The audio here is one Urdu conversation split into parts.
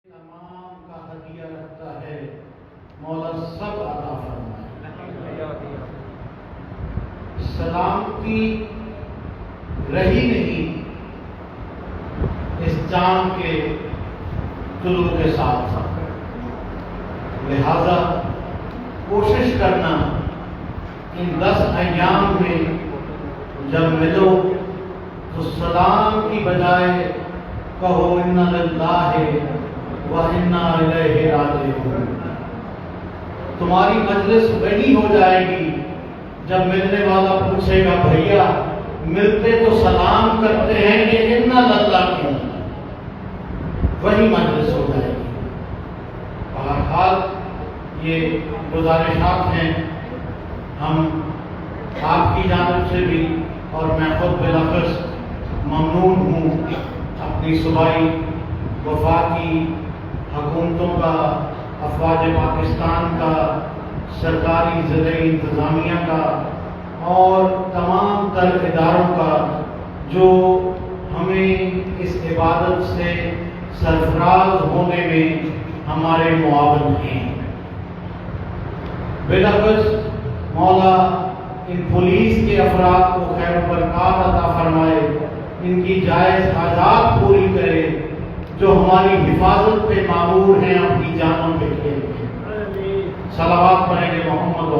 تمام کا ہدیہ رکھتا ہے، مولا سب عطا فرمائے۔ سلامتی رہی نہیں اس چاند کے طلوع کے ساتھ ساتھ، لہذا کوشش کرنا ان 10 ایام میں جب ملو تو سلام کی بجائے کہو انا للہ و انا الیہ راجعون۔ تمہاری مجلس بنی ہو جائے گی جب ملنے والا پوچھے گا بھیا ملتے تو سلام کرتے ہیں کہ انا للہ کیوں، وہی مجلس ہو جائے گی۔ بہرحال یہ گزارشات ہیں، ہم آپ کی جانب سے بھی اور میں خود بلافظ ممنون ہوں اپنی صوبائی وفاقی حکومتوں کا، افواج پاکستان کا، سرکاری ضلعی انتظامیہ کا اور تمام تر اداروں کا جو ہمیں اس عبادت سے سرفراز ہونے میں ہمارے معاون ہیں۔ بلافظ مولا ان پولیس کے افراد کو خیر و برکات عطا فرمائے، ان کی جائز حاجات پوری کرے جو ہماری حفاظت پہ مامور ہیں، اپنی جانوں پہ کھیلتے ہیں۔ صلوات پڑھیں گے محمد و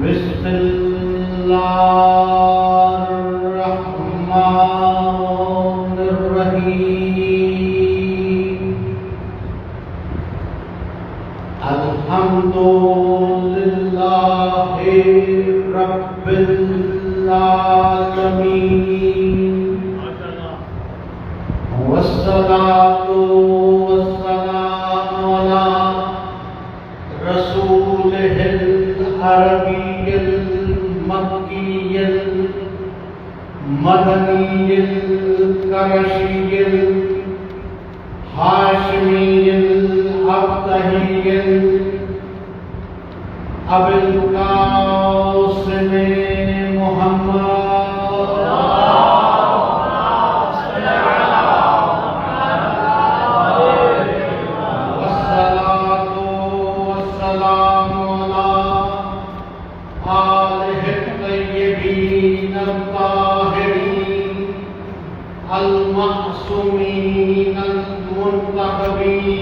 بسم اللہ الرحمن الرحیم۔ الحمد للہ رب العالمین والصلاة والسلام علی رسولہ العربی المکی المدنی القرشی الہاشمی الابتہی ابی القاسم محمد المعصومین المنتخبین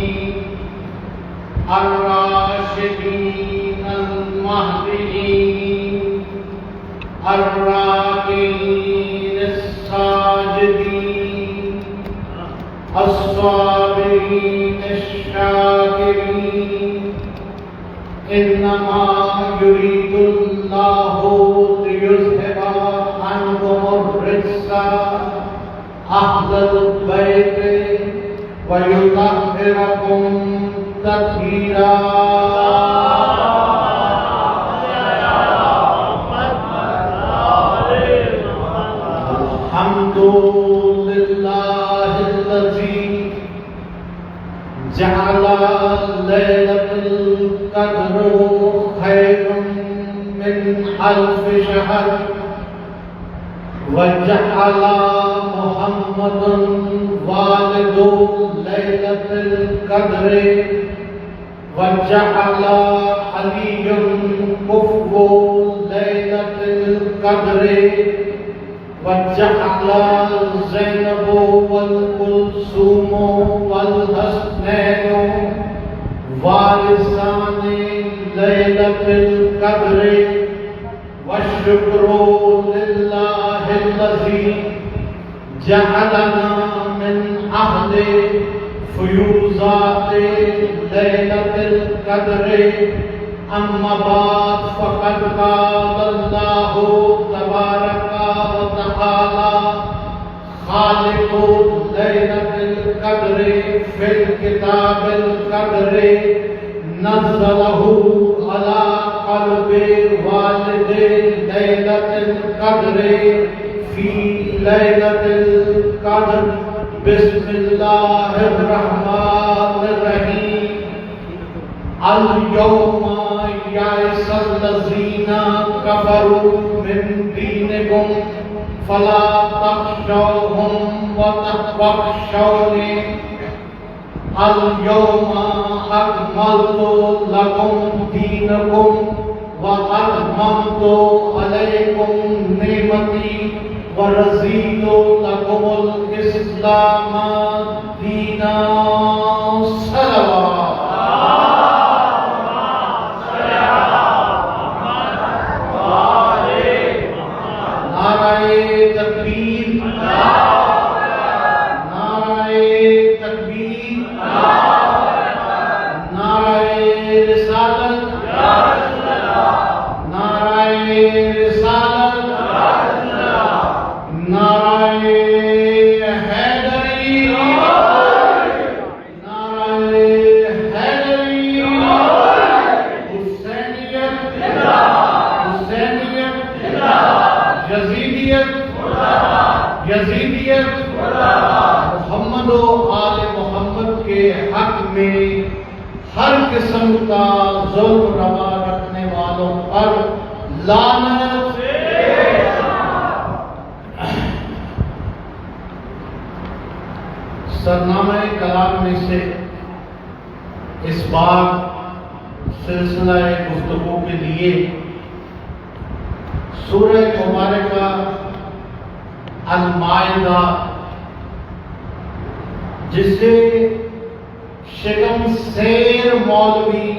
الراشدین المہدیین الراکعین الساجدین الصابرین الشاکرین۔ انما یرید اللہ لیذھب عنکم الرجس اہل البیت ویطہرکم تطہیرا۔ الحمد للہ الذی جعل لیلۃ القدر خیر من الف شہر وجعل محمد والد لیلۃ القدر وجعل علی کفو لیلۃ القدر وجعل زینب والکلثوم والحسنین وارثان لیلۃ القدر۔ والشکر للہ الذی جعلنا من اہل فیوضات لیلۃ القدر۔ اما بعد فقد قال اللہ تبارک و تعالی خالق لیلۃ القدر فی الکتاب القدر نزلہ علی قلب والد لیلۃ القدر فی لیلۃ القدر بسم اللہ الرحمن الرحیم الیوم یئس الذین کفروا من دینکم فلا تخشوهم واخشونی اليوم أكملت لكم دينكم وأتممت عليكم نعمتي ورضيت لكم الإسلام دينا صلوات نعرہ تکبیر یزیدیت محمد و آل محمد کے حق میں ہر قسم کا ظلم روا رکھنے والوں پر لعنت۔ سرنامہ کلام میں سے اس بار سلسلہ گفتگو کے لیے سورہ مبارکہ المائدہ، جسے شکم سیر مولوی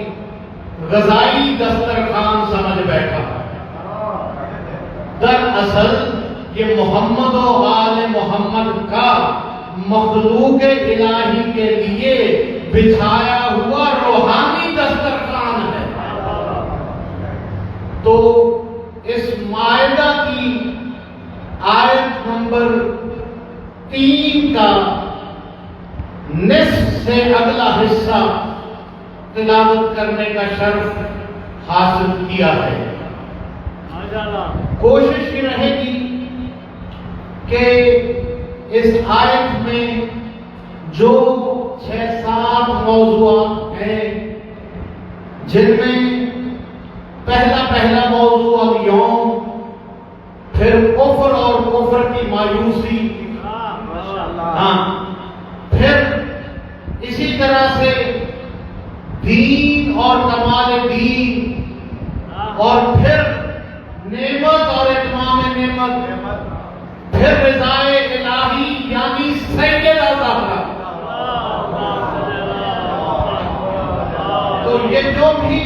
غذائی دسترخوان سمجھ بیٹھا، دراصل یہ محمد و آل محمد کا مخلوق الہی کے لیے بچھایا ہوا روحانی دسترخوان ہے۔ تو اس مائدہ کی آیت نمبر 3 کا نصف سے اگلا حصہ تلاوت کرنے کا شرف حاصل کیا ہے۔ کوشش یہ رہے گی کہ اس آیت میں جو 6-7 موضوعات ہیں، جن میں پہلا موضوع الیوم، پھر کفر اور کفر کی مایوسی، پھر اسی طرح سے دین اور کمال دین، اور پھر نعمت اور اتمام نعمت، پھر رضائے الہی یعنی سیدہ زہرا۔ تو یہ جو بھی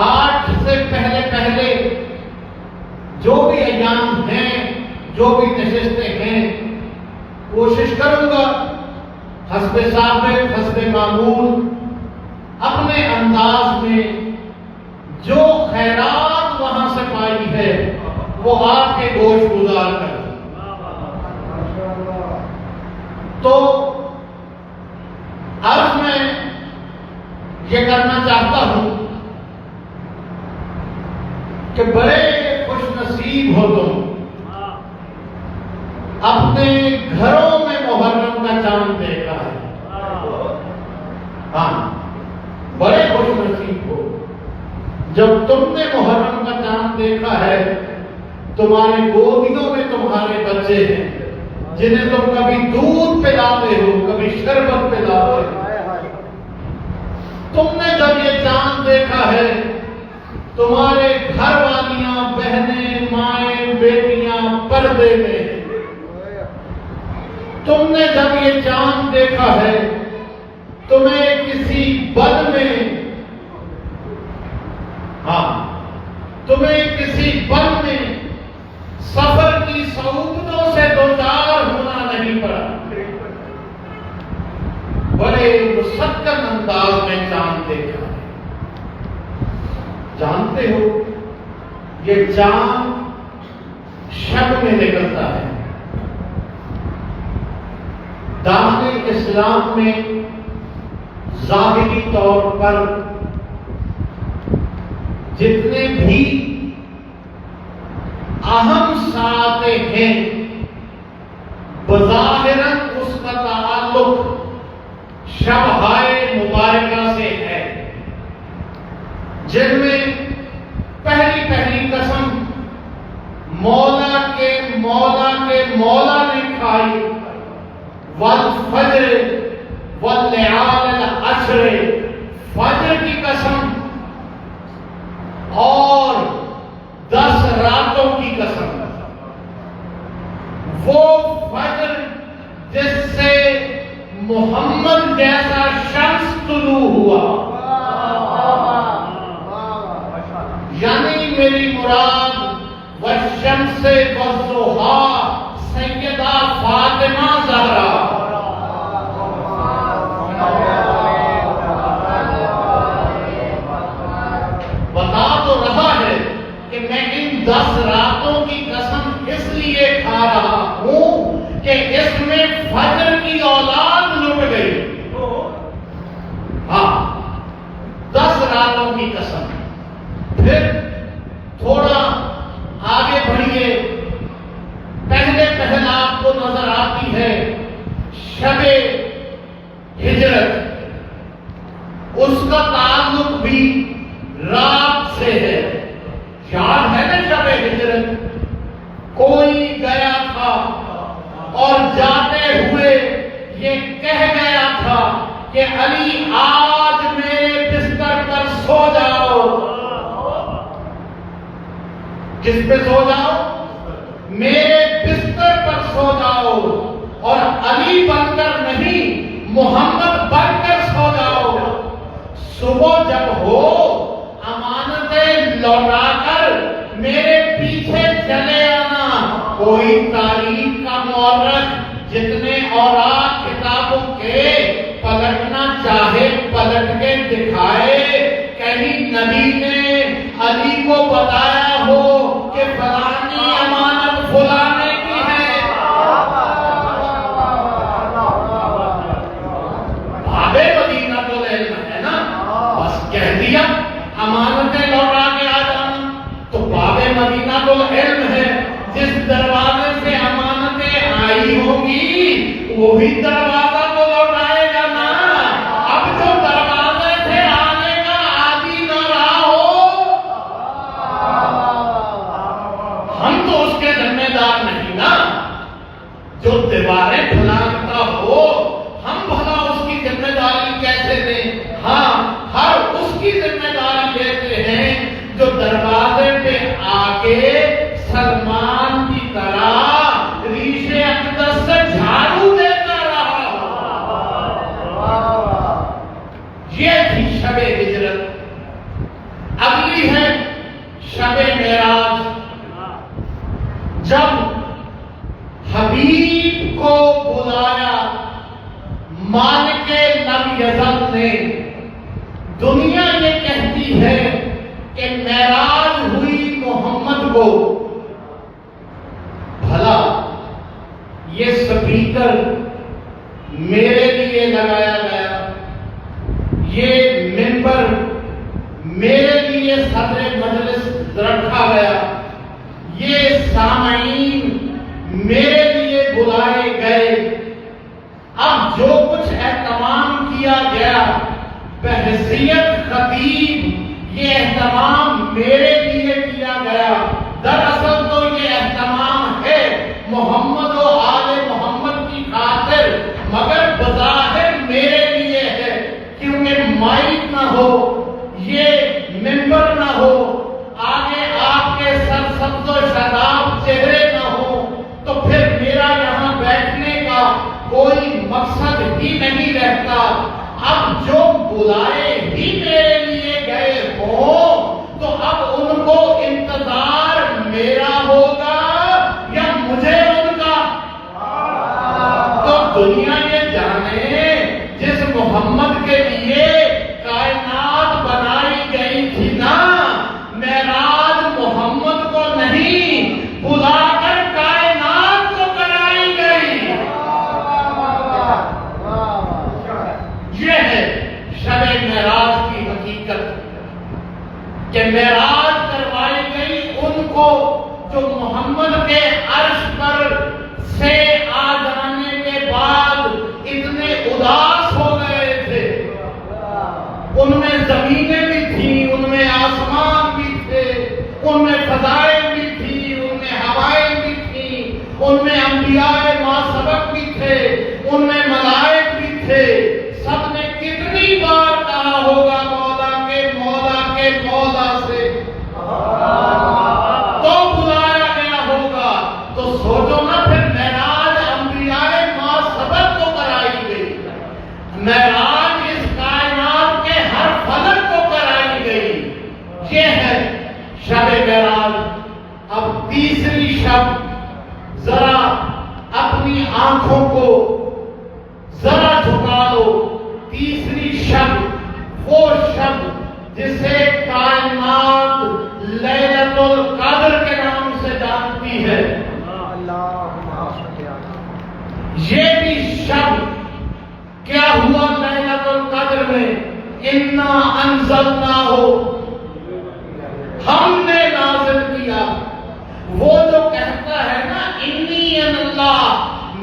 8 سے پہلے جو بھی ایام ہیں، جو بھی نشستیں ہیں، کوشش کروں گا حسب ثابت حسب معمول اپنے انداز میں جو خیرات وہاں سے پائی ہے وہ آپ کے گوش گزار کر۔ تو عرض میں یہ کرنا چاہتا ہوں کہ بڑے خوش نصیب ہو تم، اپنے گھروں میں محرم کا چاند دیکھا ہے۔ ہاں، بڑے خوش نصیب ہو جب تم نے محرم کا چاند دیکھا ہے۔ تمہارے گودیوں میں تمہارے بچے ہیں جنہیں تم کبھی دودھ پلاتے ہو، کبھی شربت پلاتے ہو۔ تم نے جب یہ چاند دیکھا ہے، تمہارے گھر والیاں، بہنیں، مائیں، بیٹیاں پردے میں۔ تم نے جب یہ چاند دیکھا ہے، تمہیں کسی بد میں، تمہیں کسی بد میں سفر کی صعوبتوں سے دوچار ہونا نہیں پڑا۔ بڑے مسکن انداز میں چاند دیکھا۔ جانتے ہو یہ چاند شب میں نکلتا ہے۔ داخل اسلام میں ظاہری طور پر جتنے بھی اہم ساتیں ہیں، بظاہراً اس کا تعلق شبہائے مبارکہ سے ہے، جن میں پہلی قسم مولا کے مولا نے کھائی، والفجر واللیال العشر، فجر کی قسم اور 10 راتوں کی قسم، وہ فجر جس سے محمد جیسا شخص طلوع ہوا، یعنی میری مراد والشمس والضحیٰ سیدہ فاطمہ زہرا، بتا تو رہا ہے کہ میں ان 10 راتوں کی قسم اس لیے کھا رہا ہوں کہ اس میں فجر کی اولاد لٹ گئی۔ ہاں، 10 راتوں کی قسم۔ پھر تھوڑا آگے بڑھیے، پہلے آپ کو نظر آتی ہے شب ہجرت، اس کا تعلق بھی رات سے ہے۔ یاد ہے نا شب ہجرت؟ کوئی گیا تھا اور جاتے ہوئے یہ کہہ گیا تھا کہ علی آج میرے بستر پر سو جاؤ۔ کس پہ سو جاؤ؟ میرے بستر پر سو جاؤ، اور علی بن کر نہیں، محمد بن کر سو جاؤ۔ صبح جب ہو امانتیں لوٹا کر میرے پیچھے چلے آنا۔ کوئی تاریخ کا مورخ جتنے اوراق کتابوں کے پلٹنا چاہے پلٹ کے دکھائے، کہیں نبی نے علی کو بتایا ہو کہ فلانی امانت فلانے کی ہے؟ باب مدینہ تو علم ہے نا، بس کہہ دیا امانتیں لوٹا کے آ جانا، تو باب مدینہ تو علم ہے۔ جس دروازے سے امانتیں آئی ہوں گی وہی دروازہ تو لوٹائے گا نا۔ اب جو دروازے سے آنے کا عادی نہ رہا ہو، ہم تو اس کے ذمہ دار نہیں نا۔ جو دیواریں پھلانگتا ہو، ہم بھلا اس کی ذمہ داری کیسے دیں؟ ہاں، ہر اس کی ذمہ داری لیتے ہیں جو دروازے پہ آ کے سلمان کی طرح ریش اقدس سے جھاڑو دیتا رہا۔ یہ تھی شب ہجرت۔ اگلی ہے شب معراج، جب حبیب کو بلایا مالک لم یزل نے۔ دنیا یہ کہتی ہے کہ معراج ہوئی محمد کو، بھلا یہ سپیکر میرے لیے لگایا گیا، یہ منبر میرے لیے صدر مجلس رکھا گیا، یہ سامعین میرے لیے بلائے گئے، اب جو کچھ اہتمام کیا گیا بحیثیت خطیب، یہ اہتمام میرے لیے کیا گیا۔ دراصل تو یہ اہتمام ہے محمد و آل محمد کی خاطر، مگر بظاہر میرے لیے ہے، کیونکہ مائک نہ ہو، یہ منبر نہ ہو، آگے آپ کے سرسبز و شاداب چہرے نہ ہو، تو پھر تیسری شب ذرا اپنی آنکھوں کو ذرا جھکا لو. تیسری شب وہ شب جسے کائنات لیلۃ القدر کے نام سے جانتی ہے. یہ بھی شب کیا ہوا لیلۃ القدر میں؟ انا انزلناہ، ہم نے نازل کیا. وہ جو کہتا ہے نا انی اللہ،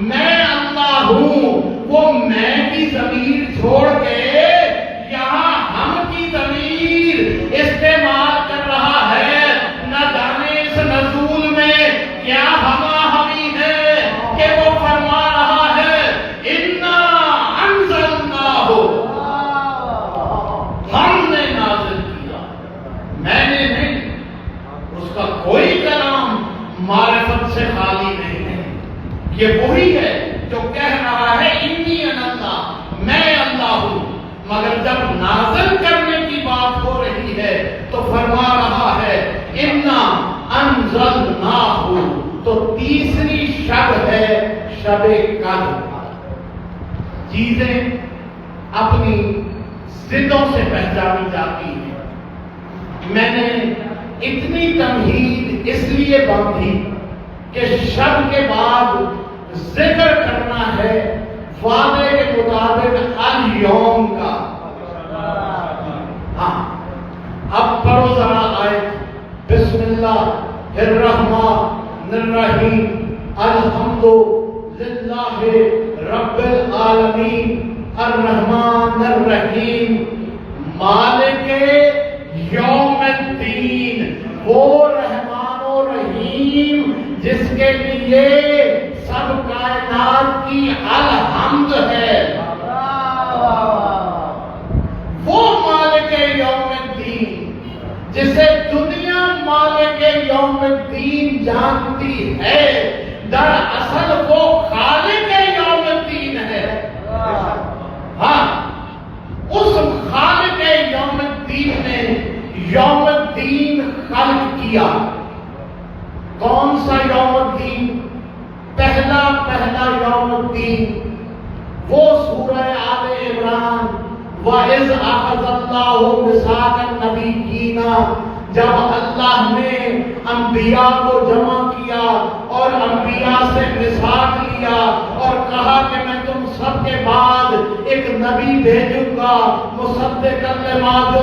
میں اللہ ہوں، وہ میں کی ضمیر چھوڑ کے یہاں ہم کی ضمیر استعمال کر رہا ہے. نہ جانے اس نزول میں کیا ہما ہمی ہے کہ وہ فرما رہا ہے انا انزلناہ، ہم نے نازل کیا، میں نے نہیں. اس کا کوئی کلام معرفت سے خالی نہیں ہے. یہ وہی ہے جو کہہ رہا ہے انی اللہ، میں اللہ ہوں. مگر جب نازل کرنے کی بات ہو رہی ہے تو فرما رہا ہے انا انزلناہ. تو تیسری شب ہے شب قدر. چیزیں اپنی ضدوں سے پہچانی جاتی ہیں. میں نے اتنی تمہید اس لیے باندھی کہ شب کے بعد ذکر کرنا ہے وعدے کے مطابق الیوم کا. ہاں اب پڑھو ذرا آیت. بسم اللہ الرحمن الرحیم، الحمد للہ رب العالمین الرحمن الرحیم مالک یوم الدین. وہ رحمان و رحیم جس کے لیے سب کائنات کی الحمد ہے، وہ مالک یوم الدین جسے دنیا مالک یوم الدین جانتی ہے، دراصل وہ خالق یوم الدین ہے. ہاں، اس خالق یوم الدین نے یوم الدین خلق کیا. کون سا یوم الدین؟ پہلا یوم الدین وہ سورہ آل عمران وَإِذْ أَخَذَ اللَّهُ مِيثَاقَ النَّبِيِّينَ، جب اللہ نے انبیاء کو جمع کیا اور انبیاء سے میثاق لیا اور کہا کہ میں تم سب کے بعد ایک نبی بھیجوں گا مصدقا لما جو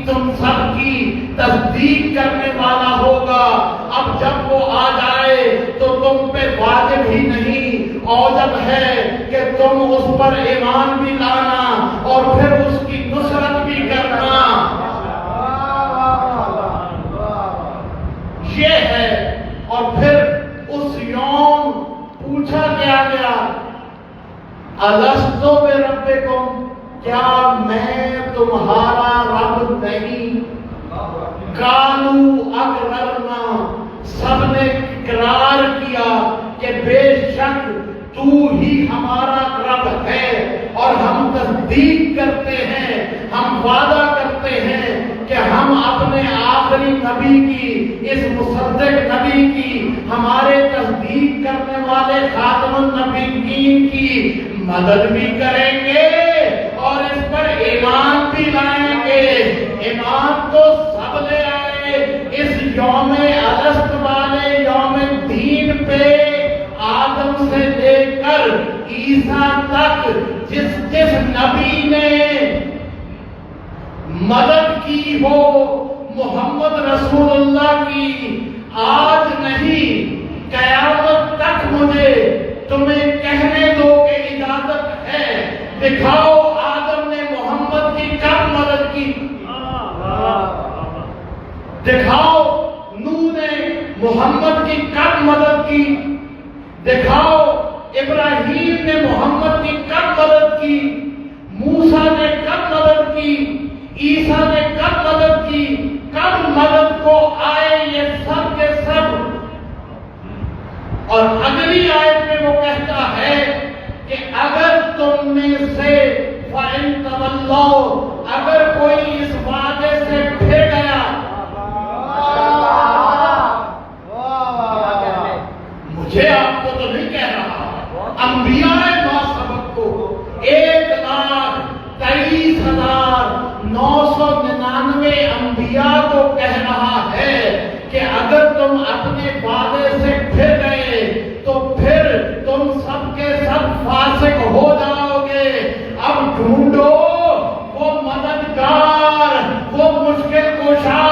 تم سب کی تصدیق کرنے والا ہوگا. اب جب وہ آ جائے تو تم پہ واجب ہی نہیں، اوجب ہے کہ تم اس پر ایمان بھی لانا اور پھر اس کی نصرت بھی کرنا. یہ ہے. اور پھر اس یوم پوچھا کیا گیا الستو بربکم، کیا میں تمہارا رب نہیں؟ قالوا اقررنا، سب نے اقرار کیا کہ بے شک تو ہی ہمارا رب ہے، اور ہم تصدیق کرتے ہیں، ہم وعدہ کرتے ہیں کہ ہم اپنے آخری نبی کی، اس مصدق نبی کی، ہمارے تصدیق کرنے والے خاتم النبیین کی مدد بھی کریں گے اور اس پر ایمان بھی لائیں گے. ایمان تو سب لے آئے اس یوم الست والے یوم الدین پہ. آدم سے لے کر عیسیٰ تک جس نبی نے مدد کی ہو محمد رسول اللہ کی، آج نہیں قیامت تک مجھے تمہیں کہنے دو کہ اجازت ہے. دکھاؤ آدم نے محمد کی کب مدد کی؟ دکھاؤ نوح نے محمد کی کب مدد کی؟ دکھاؤ ابراہیم نے محمد کی کب مدد کی؟ موسیٰ نے کب مدد کی؟ عیسیٰ نے کب مدد کی؟ کب مدد کو آئے یہ سب کے سب. اور اگلی آیت میں وہ کہتا ہے کہ اگر تم میں سے فَإِن تَوَلَّوْا، اگر کوئی اس وعدے سے پھر گیا، یہ آپ کو تو نہیں کہہ رہا، انبیاء ما سبق کو 1,23,999 انبیاء کو کہہ رہا ہے کہ اگر تم اپنے وعدے سے پھر گئے تو پھر تم سب کے سب فاسق ہو جاؤ گے۔ اب ڈھونڈو وہ مددگار، وہ مشکل کشا،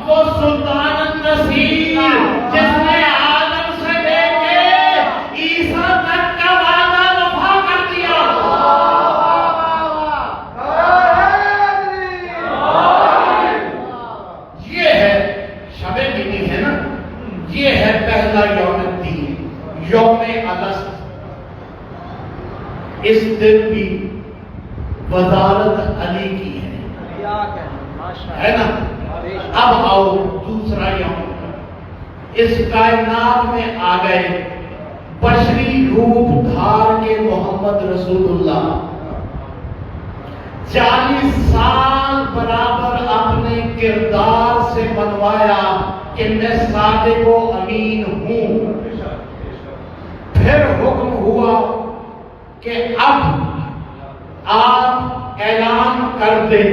وہ سلطان النصیر جس نے آدم سے لے کے عیسیٰ تک کا وعدہ وفا کر دیا۔ یہ ہے شب دینی ہے نا، یہ ہے پہلا یوم الدین، یوم الست۔ اس دن بھی وزارت علی کی ہے نا۔ اب آؤ دوسرا یوم، اس کائنات میں آ گئے بشری روپ دھار کے محمد رسول اللہ، 40 سال برابر اپنے کردار سے بنوایا کہ میں صادق و امین ہوں۔ پھر حکم ہوا کہ اب آپ اعلان کر دیں۔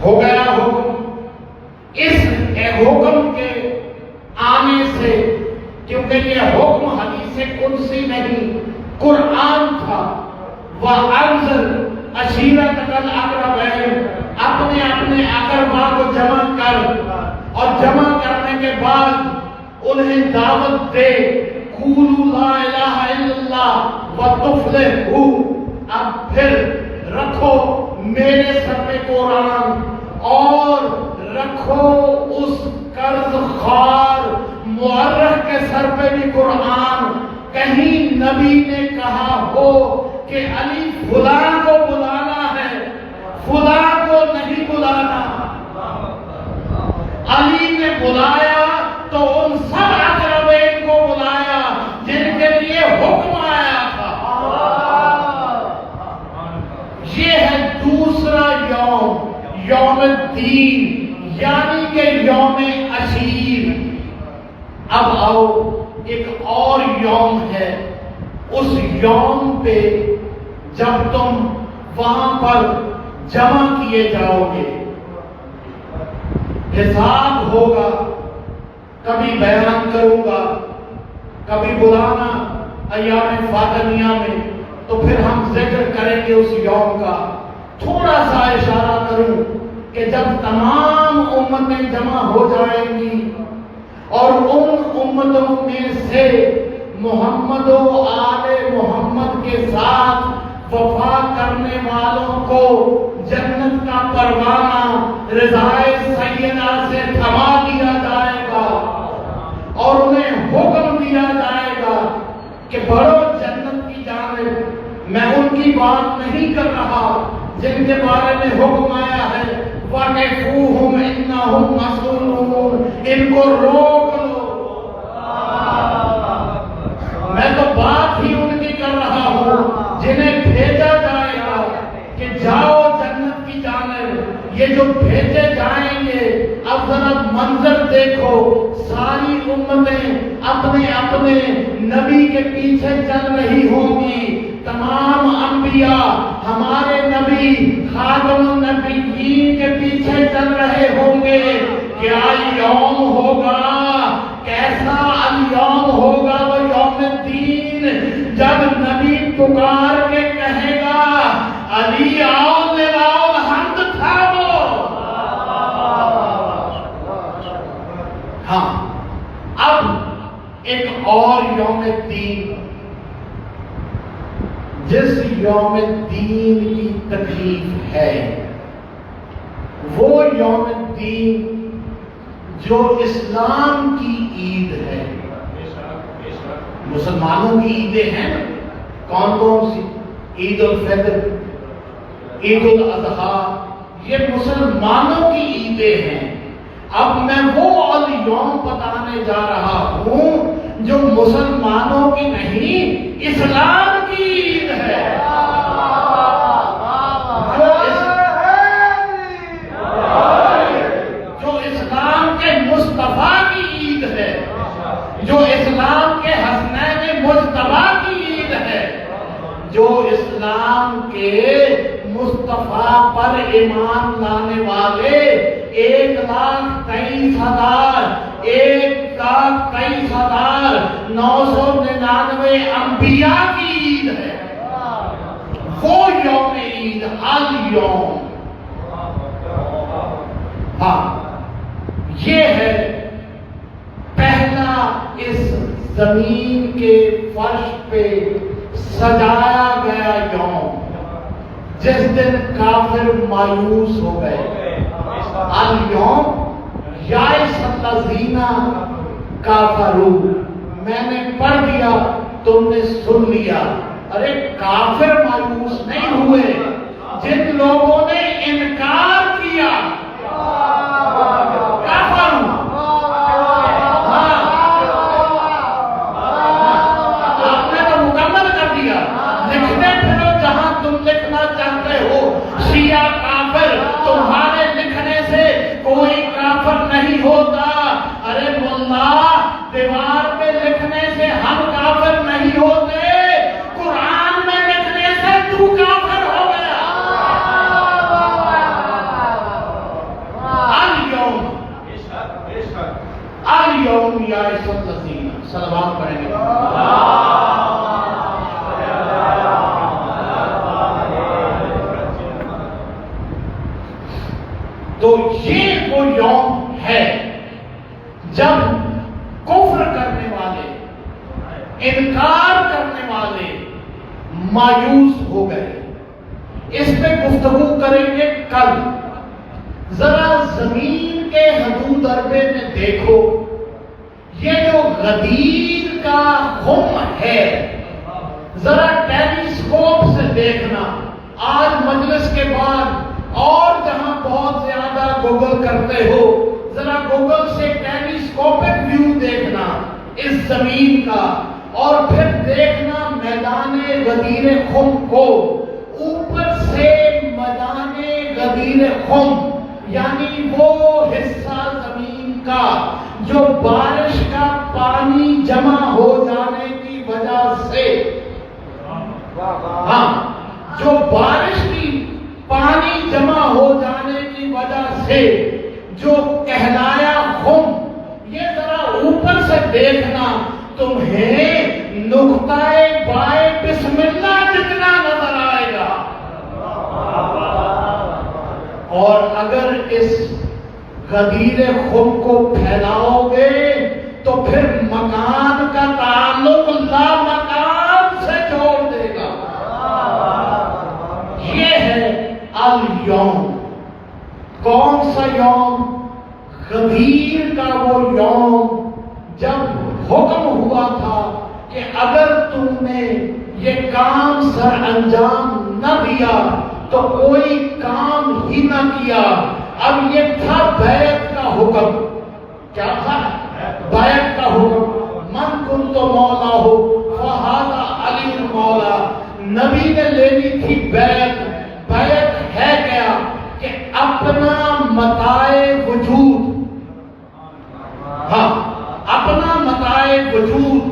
ہو گیا حکم۔ اس حکم کے آنے سے، کیونکہ یہ حکم حدیث قدسی نہیں قرآن تھا، وَأَنذِرْ عَشِيرَتَكَ الْأَقْرَبِينَ، اپنے اپنے اقربا کو جمع کر، اور جمع کرنے کے بعد انہیں دعوت دے، قولوا لا الہ الا اللہ وتفلحوا۔ اب پھر رکھو میرے سر پہ قرآن، اور رکھو اس قرض خوار مورخ کے سر پہ بھی قرآن۔ کہیں نبی نے کہا ہو کہ علی فلاں کو بلانا ہے، فلاں کو نہیں بلانا۔ علی نے بلایا تو ان سب اقربین کو بلایا جن کے لیے حکم آیا تھا۔ یہ ہے دوسرا یوم، یوم الدین، یعنی کہ یوم عشیر۔ اب آؤ ایک اور یوم ہے، اس یوم پہ جب تم وہاں پر جمع کیے جاؤ گے، حساب ہوگا، کبھی بیان کروں گا، کبھی بلانا ایام فاطمیہ میں، تو پھر ہم ذکر کریں گے اس یوم کا۔ تھوڑا سا اشارہ کروں کہ جب تمام امتیں جمع ہو جائیں گی اور ان امتوں میں سے محمد و آل محمد کے ساتھ وفا کرنے والوں کو جنت کا پروانہ رضائے سیدہ سے تھما دیا جائے گا، اور انہیں حکم دیا جائے گا کہ بڑھو جنت کی جانب۔ میں ان کی بات نہیں کر رہا جن کے بارے میں حکم آیا ہے وَقِفُوهُمْ إِنَّهُمْ مَسْئُولُونَ، ان کو روک لو۔ میں تو بات ہی ان کی کر رہا ہوں جنہیں بھیجا جائے گا کہ جاؤ جنت کی جانب۔ یہ جو بھیجے جائیں گے، اب ذرا منظر دیکھو، ساری امتیں اپنے اپنے نبی کے پیچھے چل رہی ہوں گی۔ تمام انبیاء ہمارے نبی خاتم النبیین کے پیچھے چل رہے ہوں گے۔ کیا یوم ہوگا، کیسا یوم ہوگا وہ یوم الدین، جب نبی پکار کے کہے گا علی آؤ ملاؤ حمد تھامو۔ ہاں، اب ایک اور یوم الدین، جس یوم الدین کی تکلیف ہے، وہ یوم الدین جو اسلام کی عید ہے۔ مسلمانوں کی عیدیں ہیں نا، کون کون سی؟ عید الفطر، عید الاضحیٰ، یہ مسلمانوں کی عیدیں ہیں۔ اب میں وہ یوم بتانے جا رہا ہوں جو مسلمانوں کی نہیں، اسلام کی عید ہے۔ جو اسلام کے مصطفیٰ کی عید ہے، جو اسلام کے حسنین مجتبی کی عید ہے، جو اسلام کے مصطفیٰ پر ایمان لانے والے 1,23,999 انبیاء کی عید ہے، وہ یوم عید الیوم۔ ہاں، یہ ہے پہلا اس زمین کے فرش پہ سجایا گیا یوم، جس دن کافر مایوس ہو گئے۔ الیوم یائس الذین کفروا، میں نے پڑھ دیا تم نے سن لیا۔ ارے کافر مایوس نہیں ہوئے، جن لوگوں نے انکار کیا کافر۔ آپ نے تو مکمل کر دیا، لکھتے پھرو جہاں تم لکھنا چاہتے ہو، شیعہ کافر، تمہارے لکھنے سے کوئی کافر نہیں ہوتا۔ ارے ملا، دیوار پہ لکھنے سے ہم کافر نہیں ہوتے، قرآن میں لکھنے سے تو کافر ہو گیا۔ الیوم یائس الذین، صلوات پڑھیں گے۔ تو یہ وہ یوم ہے جب کفر کرنے والے، انکار کرنے والے مایوس ہو گئے۔ اس پہ گفتگو کریں گے کل۔ ذرا زمین کے حدود عربے میں دیکھو، یہ جو غدیر کا خم ہے، ذرا ٹیلیسکوپ سے دیکھنا۔ آج مجلس کے بعد اور جہاں بہت زیادہ گوگل کرتے ہو، ذرا گوگل سے ٹیلیسکوپک ویو دیکھنا اس زمین کا، اور پھر دیکھنا میدان غدیر خم کو۔ اوپر سے میدان غدیر خم یعنی وہ حصہ زمین کا جو بارش کا پانی جمع ہو جانے کی وجہ سے، ہاں، جو بارش کی پانی جمع ہو جانے کی وجہ سے جو کہلایا خم، یہ ذرا اوپر سے دیکھنا، تمہیں نقطہ بائے بسم اللہ جتنا نظر آئے گا۔ اور اگر اس غدیر خم کو پھیلاؤ گے تو پھر مکان کا تعلق لا مکان سے جوڑ دے گا۔ یہ ہے الیوم۔ کون سا یوم؟ غدیر کا وہ یوم جب حکم ہوا تھا کہ اگر تم نے یہ کام سر انجام نہ دیا تو کوئی کام ہی نہ کیا۔ اب یہ تھا بیعت کا حکم۔ کیا تھا؟ بیعت کا حکم۔ من کنت مولا ہو فہذا علی مولا۔ نبی نے لینی تھی بیعت۔ بیعت ہے کیا؟ کہ اپنا متاع وجود، ہاں، اپنا متاع وجود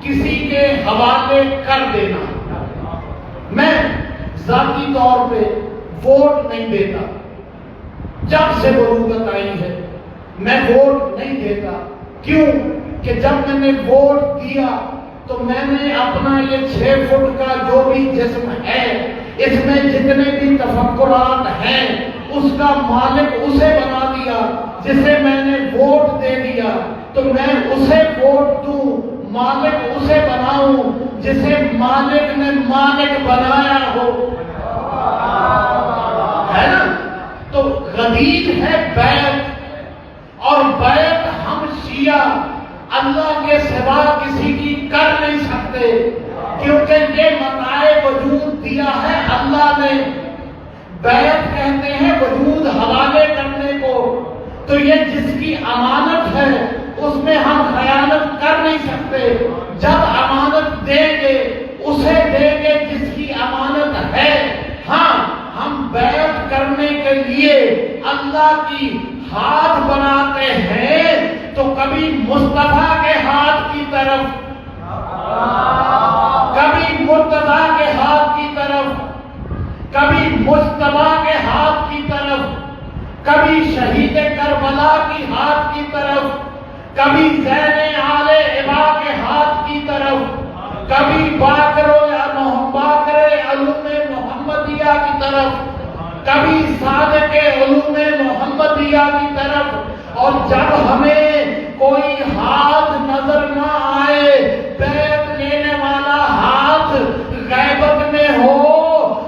کسی کے حوالے کر دینا۔ میں ذاتی طور پہ ووٹ نہیں دیتا، جب سے بلوغت آئی ہے میں ووٹ نہیں دیتا۔ کیوں؟ کہ جب میں نے ووٹ دیا تو میں نے اپنا یہ 6 فٹ کا جو بھی جسم ہے، اس میں جتنے بھی تفکرات ہیں، اس کا مالک اسے بنا دیا جسے میں نے ووٹ دے دیا۔ تو میں اسے ووٹ دوں، مالک اسے بناؤں جسے مالک نے مالک بنایا ہو، ہے نا؟ تو غدیر ہے بیعت، اور بیعت ہم شیعہ اللہ کے سوا کسی کی کر نہیں سکتے، کیونکہ یہ متاع وجود دیا ہے اللہ نے۔ بیعت کہتے ہیں وجود حوالے کرنے کو، تو یہ جس کی امانت ہے اس میں ہم خیانت کر نہیں سکتے۔ جب امانت دیں گے اسے دیں گے جس کی امانت ہے۔ ہاں، ہم بیعت کرنے کے لیے اللہ کی ہاتھ بناتے ہیں تو کبھی مصطفیٰ کے ہاتھ کی طرف، کبھی مرتضیٰ کے ہاتھ کی طرف، کبھی مجتبیٰ کے ہاتھ کی طرف، کبھی شہید کربلا کی ہاتھ کی طرف، کبھی زین آل ابا کے ہاتھ کی طرف، کبھی باقر علوم محمدیہ کی طرف، کبھی صادق علوم محمدیہ کی طرف. اور جب ہمیں کوئی ہاتھ نظر نہ آئے، بیعت لینے والا ہاتھ غیبت میں ہو،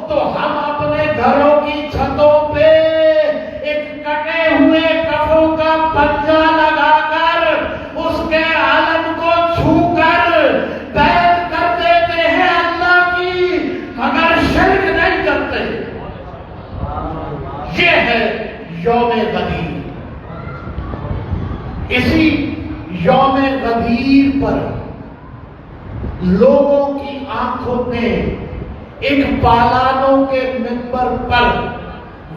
تو ہم اپنے گھروں کی چھتوں پہ ایک کٹے ہوئے کفوں کا پنجہ لگا کر اس کے عالم کو چھو کر بیعت کر دیتے ہیں اللہ کی، مگر شرک نہیں کرتے. یہ ہے یوم غدیر. اسی یوم غدیر پر لوگوں کی آنکھوں میں ایک پالانوں کے منبر پر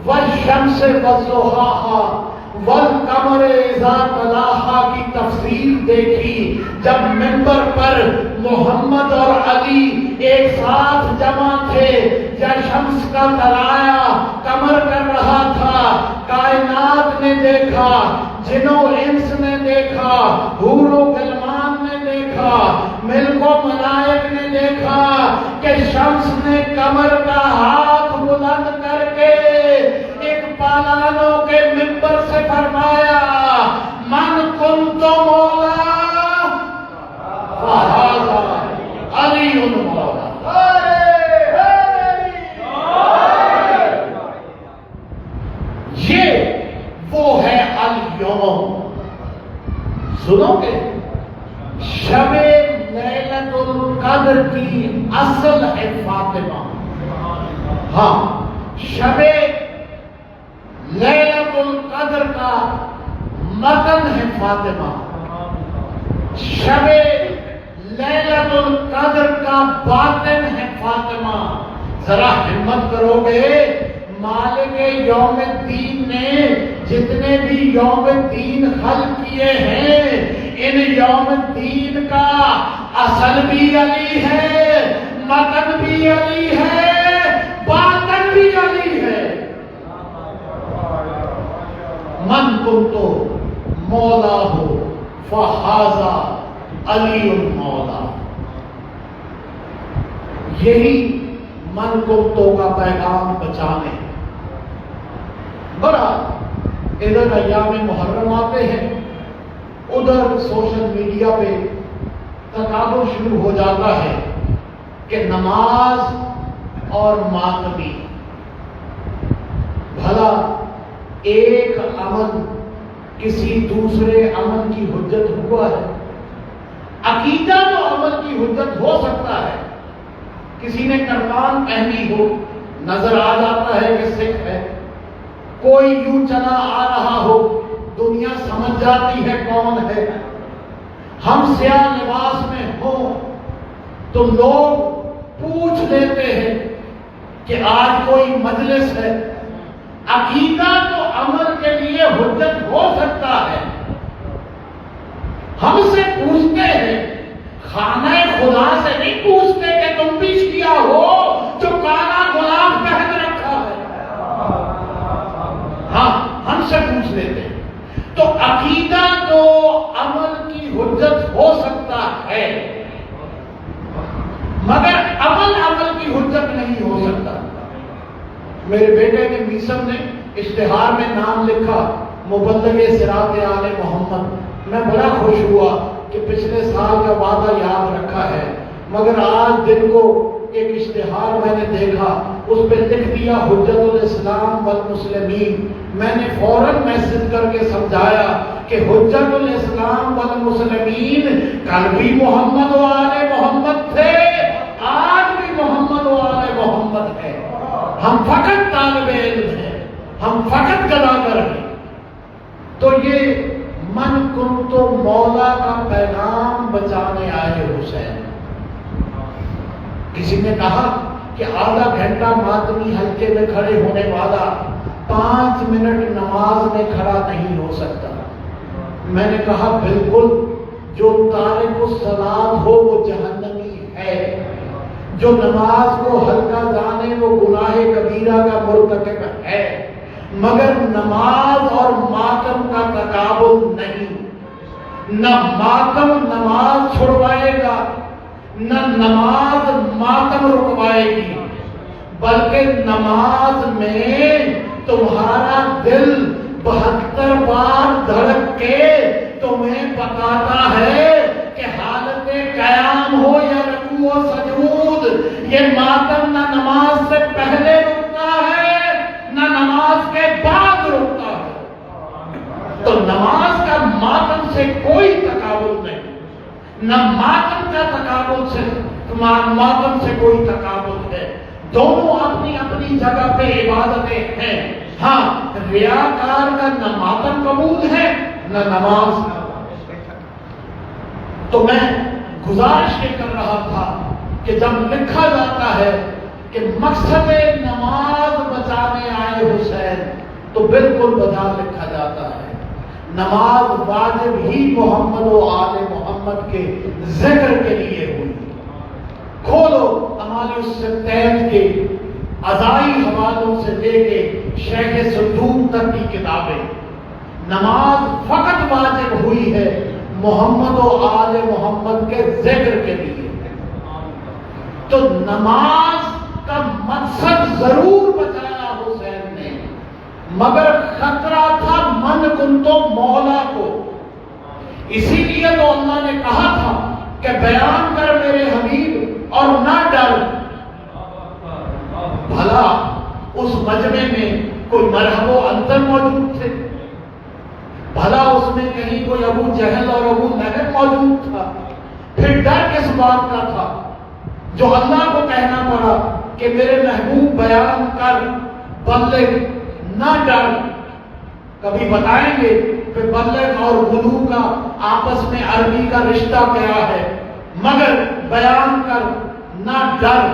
والشمس والضحاہا والقمر اذا تلاہا کی تفسیر دیکھی. جب منبر پر محمد اور علی ایک ساتھ جمع تھے، یا شمس کا طلایہ قمر کر رہا تھا، کائنات نے دیکھا، جن و انس نے دیکھا، حور و غلمان نے دیکھا، ملک و ملائک نے دیکھا کہ شمس نے قمر کا ہاتھ بلند کر کے ایک پالانوں کے منبر سے فرمایا، من کنت مولا فہذا علی مولا. یہ وہ ہے الیوم. سنو گے، شب لیلۃ القدر کی اصل ہے فاطمہ. ہاں، شب لیلۃ القدر کا متن ہے فاطمہ. شب لیلۃ القدر کا باطن ہے فاطمہ. ذرا ہمت کرو گے، مالک یوم الدین نے جتنے بھی یوم الدین خلق کیے ہیں، ان یوم الدین کا اصل بھی علی ہے، متن بھی علی ہے، باطن بھی علی ہے. من کنتو مولا ہو فہذا علی مولا. یہی من کنتو کا پیغام بچانے. بڑا ادھر ایام محرم آتے ہیں، ادھر سوشل میڈیا پہ تقابل شروع ہو جاتا ہے کہ نماز اور ماتمی. بھلا ایک عمل کسی دوسرے عمل کی حجت ہوا ہے؟ عقیدہ تو عمل کی حجت ہو سکتا ہے. کسی نے کربان پہنی ہو، نظر آ جاتا ہے کہ سکھ ہے. کوئی یوں چلا آ رہا ہو، دنیا سمجھ جاتی ہے کون ہے. ہم سیاہ لباس میں ہوں تو لوگ پوچھ لیتے ہیں کہ آج کوئی مجلس ہے. عقیدہ تو عمل کے لیے حجت ہو سکتا ہے. ہم سے پوچھتے ہیں، خانہ خدا سے نہیں پوچھتے کہ تم بھی شیعہ ہو جو کالا غلام پہن رکھا ہے. ہاں، ہم سے پوچھ لیتے ہیں. تو عقیدہ تو عمل کی حجت ہو سکتا ہے، مگر عمل کی حجت نہیں ہو سکتا. میرے بیٹے نے میسم نے اشتہار میں نام لکھا مبلغ صراط آل محمد. میں بڑا خوش ہوا کہ پچھلے سال کا وعدہ یاد رکھا ہے، مگر آج دن کو ایک اشتہار میں نے دیکھا، اس پہ لکھ دیا حجت الاسلام والمسلمین. میں نے فوراً میسج کر کے سمجھایا کہ حجت الاسلام والمسلمین کل بھی محمد و آل محمد تھے، آج بھی محمد و آل محمد ہے. ہم فقط طالب علم ہیں، ہم فقط گداگر ہیں. تو یہ من کنتو مولا کا پیغام بچانے آئے حسین. کسی نے کہا کہ آدھا گھنٹہ ماتمی حلقے میں کھڑے ہونے والا 5 منٹ نماز میں کھڑا نہیں ہو سکتا. میں نے کہا بالکل جو تارک الصلاۃ ہو وہ جہنمی ہے، جو نماز کو ہلکا جانے وہ گناہ کبیرہ کا مرتکب ہے، مگر نماز اور ماتم کا تقابل نہیں۔ نہ ماتم نماز چھڑوائے گا، نہ نماز ماتم رکوائے گی، بلکہ نماز میں تمہارا دل 72 بار دھڑک کے تمہیں بتاتا ہے کہ حالت قیام ہو یا رکوع و سجود، یہ ماتم نہ نماز سے پہلے رکتا ہے نہ نماز کے بعد رکتا ہے۔ تو نماز کا ماتم سے کوئی تقابل نہیں، نہ ماتم کا تقابل سے ماتم سے کوئی تقابل ہے، دونوں اپنی اپنی جگہ پہ عبادتیں ہیں۔ ہاں، ریاکار کا نہ ماتم قبول ہے نہ نماز۔ تو میں گزارش یہ کر رہا تھا کہ جب لکھا جاتا ہے کہ مقصد نماز بچانے آئے حسین، تو بالکل بجا لکھا جاتا ہے۔ نماز واجب ہی محمد و آل محمد کے ذکر کے لیے ہوئی۔ کھولو اعمال الستین کے ازائی حوالوں سے لے کے شیخ صدوق تک کی کتابیں، نماز فقط واجب ہوئی ہے محمد و آل محمد کے ذکر کے لیے۔ تو نماز کا مقصد ضرور بچایا حسین نے، مگر خطرہ تھا من کنتو مولا کو۔ اسی لیے تو اللہ نے کہا تھا کہ بیان کر میرے حبیب اور نہ ڈر۔ بھلا اس مجمع میں کوئی مرحب و اندر موجود تھے؟ بھلا اس میں کہیں کوئی ابو جہل اور ابو لہب موجود تھا؟ پھر ڈر کس بات کا تھا جو اللہ کو کہنا پڑا کہ میرے محبوب بیان کر، بلغ، نہ ڈر۔ کبھی بتائیں گے کہ بلغ اور بلوغ کا آپس میں عربی کا رشتہ کیا ہے، مگر بیان کر نہ ڈر۔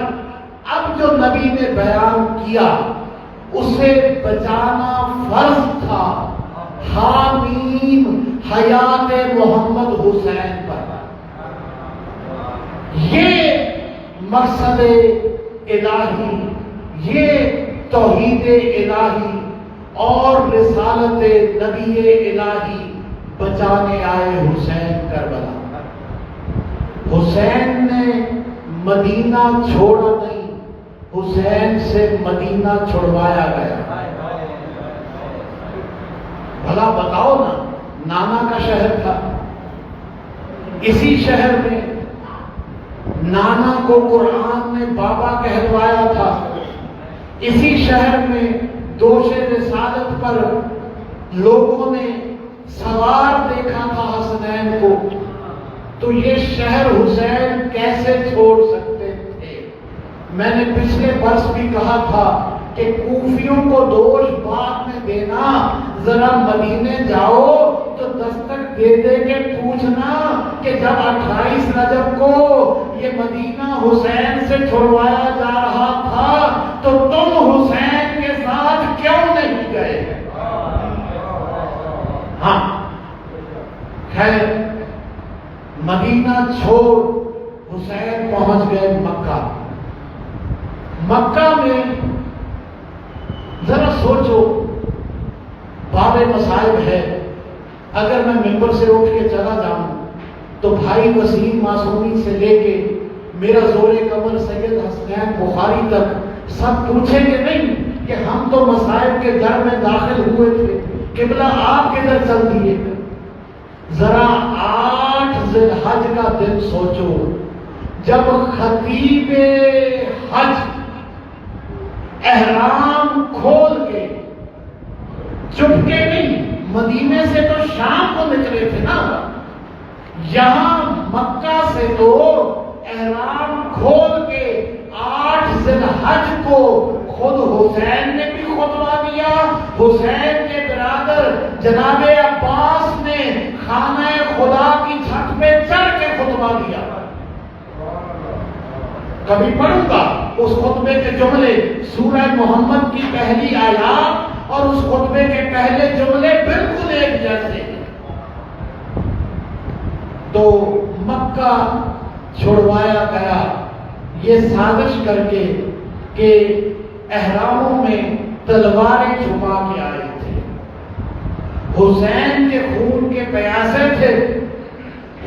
اب جو نبی نے بیان کیا اسے بچانا فرض تھا، حامیم حیات محمد حسین پر۔ یہ مقصد الہی، یہ توحید الہی اور رسالت نبی الہی بچانے آئے حسین کربلا۔ حسین نے مدینہ چھوڑا نہیں، حسین سے مدینہ چھڑوایا گیا۔ بھلا بتاؤ نا، نانا کا شہر تھا، اسی شہر میں نانا کو قرآن نے بابا کہلوایا تھا، اسی شہر میں دوش رسالت پر لوگوں نے سوار دیکھا تھا حسنین کو۔ تو یہ شہر حسین کیسے چھوڑ سکتے تھے؟ میں نے پچھلے برس بھی کہا تھا کہ کوفیوں کو دوش بعد میں دینا، ذرا مدینے جاؤ تو دستک دے دے کے پوچھنا کہ جب 28 رجب کو یہ مدینہ حسین سے چھڑوایا جا رہا تھا تو تم حسین کے ساتھ کیوں نہیں گئے؟ ہاں، خیر، مدینہ چھوڑ حسین پہنچ گئے مکہ۔ مکہ میں ذرا سوچو، باب مصائب ہے۔ اگر میں ممبر سے اٹھ کے چلا جاؤں تو بھائی وسیم معصومی سے لے کے میرا زور قمر سید حسنین بخاری تک سب پوچھیں گے نہیں کہ ہم تو مصائب کے در میں داخل ہوئے تھے، قبلہ آپ کدھر چل دیے؟ ذرا 8 ذی الحج کا دن سوچو، جب خطیب حج احرام کھول کے چپکے نہیں، مدینے سے تو شام کو نکلے تھے نا، یہاں مکہ سے تو احرام کھول کے 8 ذی الحج کو خود حسین نے بھی خطبہ دیا، حسین کے برادر جناب عباس نے خانہ خدا کی چھت پہ چڑھ کے خطبہ دیا۔ کبھی پڑھوں گا اس خطبے کے جملے، سورہ محمد کی پہلی آیات اور اس خطبے کے پہلے جملے بالکل ایک جیسے ہیں۔ تو مکہ چھڑوایا گیا یہ سازش کر کے کہ احراموں میں تلواریں چھپا کے آئے تھے، حسین کے خون کے پیاسے تھے،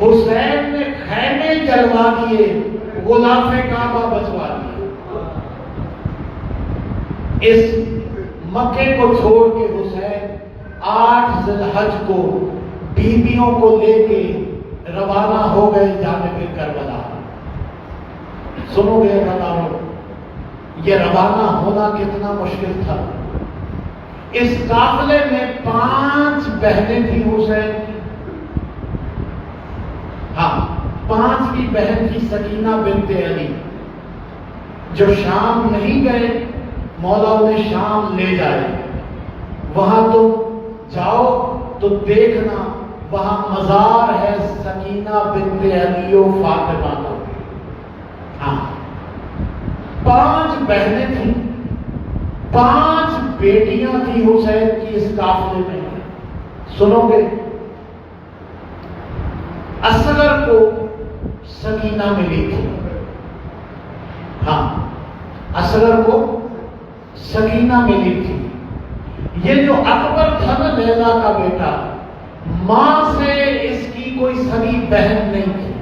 حسین نے خیمے جلوا دیے، غلاف کعبہ بچوا دیے۔ اس مکے کو چھوڑ کے حسین 8 ذی الحج کو بیویوں کو لے کے روانہ ہو گئے جانب کربلا۔ سنو گے بتاؤ یہ روانہ ہونا کتنا مشکل تھا۔ اس قافلے میں 5 بہنیں تھیں حسین کی، ہاں 5ویں بہن تھی سکینہ بنت علی، جو شام نہیں گئے، مولا انہیں شام لے جائے، وہاں تم جاؤ تو دیکھنا وہاں مزار ہے سکینہ بنت علی و فاطمہ کا۔ ہاں 5 بہنیں تھیں، 5 بیٹیاں تھیں حسین کی اس قافلے میں۔ سنو گے، اصغر کو سکینہ ملی تھی، ہاں اصغر کو سکینہ ملی تھی۔ یہ جو اکبر تھا نا لیلا کا بیٹا، ماں سے اس کی کوئی سگی بہن نہیں تھی،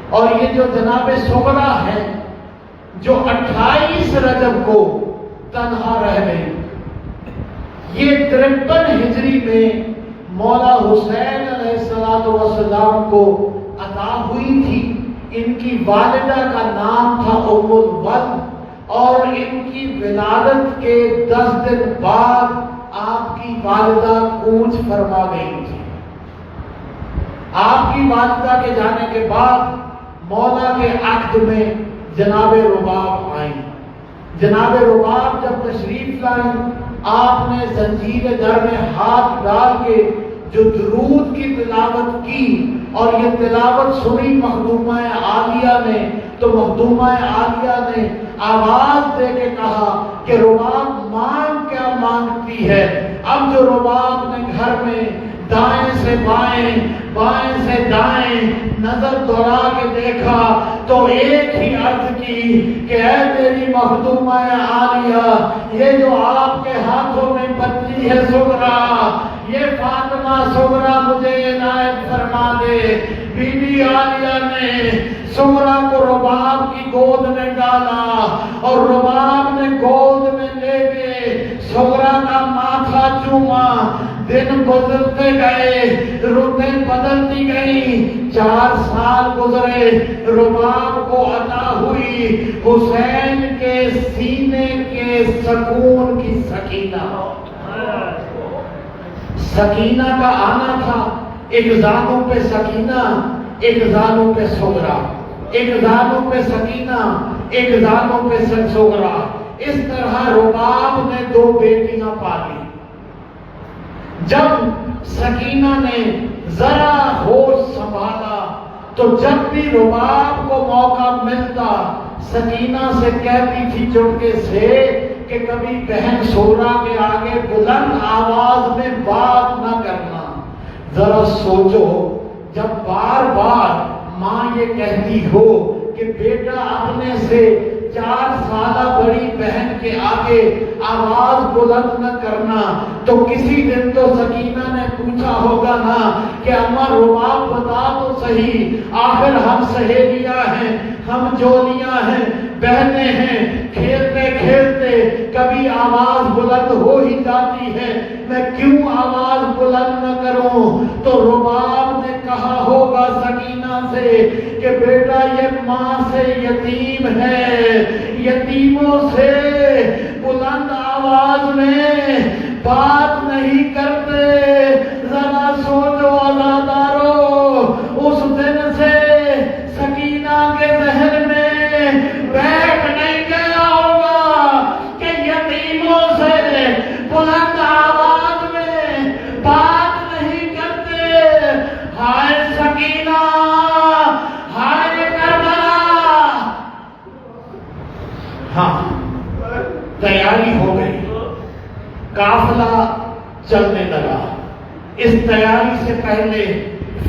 اور یہ جو جناب صغرا ہے جو 28 رجب کو تنہا رہ گئی، یہ 53 ہجری میں مولا حسین علیہ السلام کو عطا ہوئی تھی۔ ان کی والدہ کا نام تھا ام الولد، اور ان کی ولادت کے 10 دن بعد آپ کی والدہ کوچ فرما گئی تھی۔ آپ کی والدہ کے جانے کے بعد مولا کے عہد میں جناب رباب آئیں۔ جناب رباب جب تشریف لائیں، آپ نے زنجیر در میں ہاتھ ڈال کے جو درود کی تلاوت کی، اور یہ تلاوت سنی مخدومہ عالیہ نے، تو مخدومہ عالیہ نے آواز دے کے کہا کہ رباب مانگ کیا مانگتی ہے؟ اب جو رباب نے گھر میں دائیں سے بائیں، بائیں سے دائیں نظر دوڑا کے دیکھا تو ایک ہی عرض کی کہ اے تیری مخدومہ عالیہ، یہ جو آپ کے ہاتھوں میں بچی ہے صغرا، یہ فاطمہ صغرا مجھے عنایت فرما دے۔ بی بی عالیہ نے صغرا کو رباب کی گود میں ڈالا، اور رباب نے گود میں لے کے صغرا کا ماتھا چوما۔ دن گزرتے گئے، رتیں بدلتی گئیں، 4 سال گزرے، رباب کو عطا ہوئی حسین کے سینے کے سکون کی سکینہ۔ سکینہ کا آنا تھا، ایک زانوں پہ سکینہ، ایک زانوں پہ صغرا، ایک زانوں پہ سکینہ، ایک زانوں پہ صغرا۔ اس طرح رباب نے 2 بیٹیاں پالی۔ جب سکینہ نے ذرا ہوش سنبھالا تو جب بھی رباب کو موقع ملتا سکینہ سے کہتی تھی چٹکے سے کہ کبھی بہن صغرا کے آگے بلند آواز میں بات نہ کرنا۔ ذرا سوچو، جب بار بار ماں یہ کہتی ہو کہ بیٹا اپنے سے 4 سالہ بڑی بہن کے آگے آواز بلند نہ کرنا، تو کسی دن تو سکینہ نے پوچھا ہوگا نا کہ اماں رباب بتا تو صحیح، آخر ہم سہیلیاں ہیں، ہم جولیاں ہیں، بہنیں ہیں، کھیلتے کھیلتے کبھی آواز بلند ہو ہی جاتی ہے، میں کیوں آواز بلند نہ کروں؟ تو رباب نے کہا ہوگا سکینہ سے کہ بیٹا یہ ماں سے یتیم ہے، یتیموں سے بلند آواز میں بات نہیں کرتے۔ ذرا سوچو عزادارو، اس دن سے سکینہ کے ذہن میں بیٹھ نہیں گیا ہوگا کہ یتیموں سے بلند آواز میں بات نہیں کرتے۔ ہائے سکینہ، ہائے کربلا۔ ہاں تیاری ہو گئی، قافلہ چلنے لگا۔ اس تیاری سے پہلے